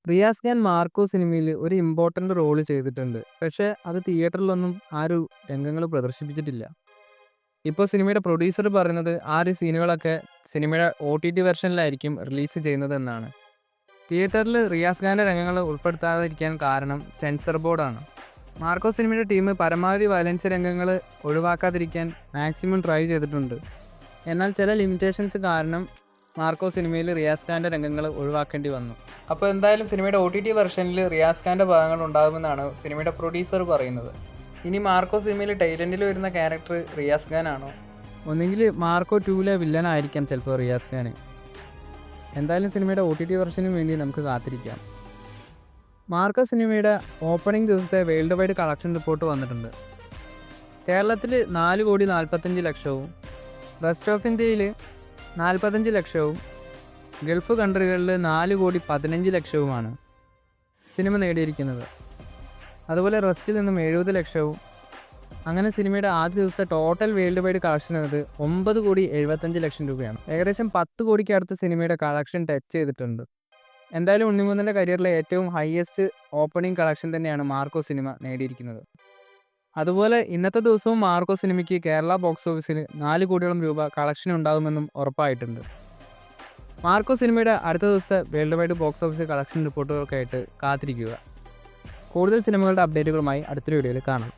Riyas Khan Marco സിനിമയിൽ ഒരു important role ചെയ്തിട്ടുണ്ട്. പക്ഷേ അത് തിയേറ്ററിലൊന്നും ആ ഒരു രംഗങ്ങൾ പ്രദർശിപ്പിച്ചിട്ടില്ല. ഇപ്പോൾ സിനിമയുടെ പ്രൊഡ്യൂസർ പറയുന്നത് ആ ഒരു സീനുകളൊക്കെ സിനിമയുടെ OTT വെർഷനിലായിരിക്കും റിലീസ് ചെയ്യുന്നതെന്നാണ്. തിയേറ്ററിൽ റിയാസ് ഖാൻ്റെ രംഗങ്ങൾ ഉൾപ്പെടുത്താതിരിക്കാൻ കാരണം സെൻസർ ബോർഡാണ്. മാർക്കോ സിനിമയുടെ ടീം പരമാവധി വയലൻസ് രംഗങ്ങൾ ഒഴിവാക്കാതിരിക്കാൻ മാക്സിമം ട്രൈ ചെയ്തിട്ടുണ്ട്. എന്നാൽ ചില ലിമിറ്റേഷൻസ് കാരണം മാർക്കോ സിനിമയിൽ റിയാസ് ഖാൻ്റെ രംഗങ്ങൾ ഒഴിവാക്കേണ്ടി വന്നു. അപ്പോൾ എന്തായാലും സിനിമയുടെ OTT വെർഷനിൽ റിയാസ് ഖാൻ്റെ ഭാഗങ്ങൾ ഉണ്ടാകുമെന്നാണ് സിനിമയുടെ പ്രൊഡ്യൂസർ പറയുന്നത്. ഇനി മാർക്കോ സിനിമയിൽ ടൈലൻഡിൽ വരുന്ന ക്യാരക്ടർ റിയാസ് ഖാൻ ആണോ? ഒന്നെങ്കിൽ മാർക്കോ 2 വില്ലനായിരിക്കാം ചിലപ്പോൾ റിയാസ് ഖാൻ. എന്തായാലും സിനിമയുടെ OTT വെർഷന് വേണ്ടി നമുക്ക് കാത്തിരിക്കാം. മാർക്കോ സിനിമയുടെ ഓപ്പണിംഗ് ദിവസത്തെ വേൾഡ് വൈഡ് കളക്ഷൻ റിപ്പോർട്ട് വന്നിട്ടുണ്ട്. കേരളത്തിൽ 4,45,00,000, റെസ്റ്റ് ഓഫ് ഇന്ത്യയിൽ 45 ലക്ഷവും, ഗൾഫ് കൺട്രികളിൽ 4,15,00,000 സിനിമ നേടിയിരിക്കുന്നത്. അതുപോലെ റെസ്റ്റിൽ നിന്നും 70 ലക്ഷവും. അങ്ങനെ സിനിമയുടെ ആദ്യ ദിവസത്തെ ടോട്ടൽ വേൾഡ് വൈഡ് കളക്ഷൻ എന്നത് 9,75,00,000 രൂപയാണ്. ഏകദേശം 10 കോടിക്ക് അടുത്ത് സിനിമയുടെ കളക്ഷൻ ടച്ച് ചെയ്തിട്ടുണ്ട്. എന്തായാലും ഉണ്ണിമുന്നൻ്റെ കരിയറിലെ ഏറ്റവും ഹയസ്റ്റ് ഓപ്പണിംഗ് കളക്ഷൻ തന്നെയാണ് മാർക്കോ സിനിമ നേടിയിരിക്കുന്നത്. അതുപോലെ ഇന്നത്തെ ദിവസവും മാർക്കോ സിനിമയ്ക്ക് കേരള ബോക്സ് ഓഫീസിൽ 4 കോടിയോളം രൂപ കളക്ഷൻ ഉണ്ടാകുമെന്നും ഉറപ്പായിട്ടുണ്ട്. മാർക്കോ സിനിമയുടെ അടുത്ത ദിവസത്തെ world wide box office collection റിപ്പോർട്ടുകൾക്കായിട്ട് കാത്തിരിക്കുക. കൂടുതൽ സിനിമകളുടെ അപ്ഡേറ്റുകളുമായി അടുത്തൊരു വീഡിയോയിൽ കാണാം.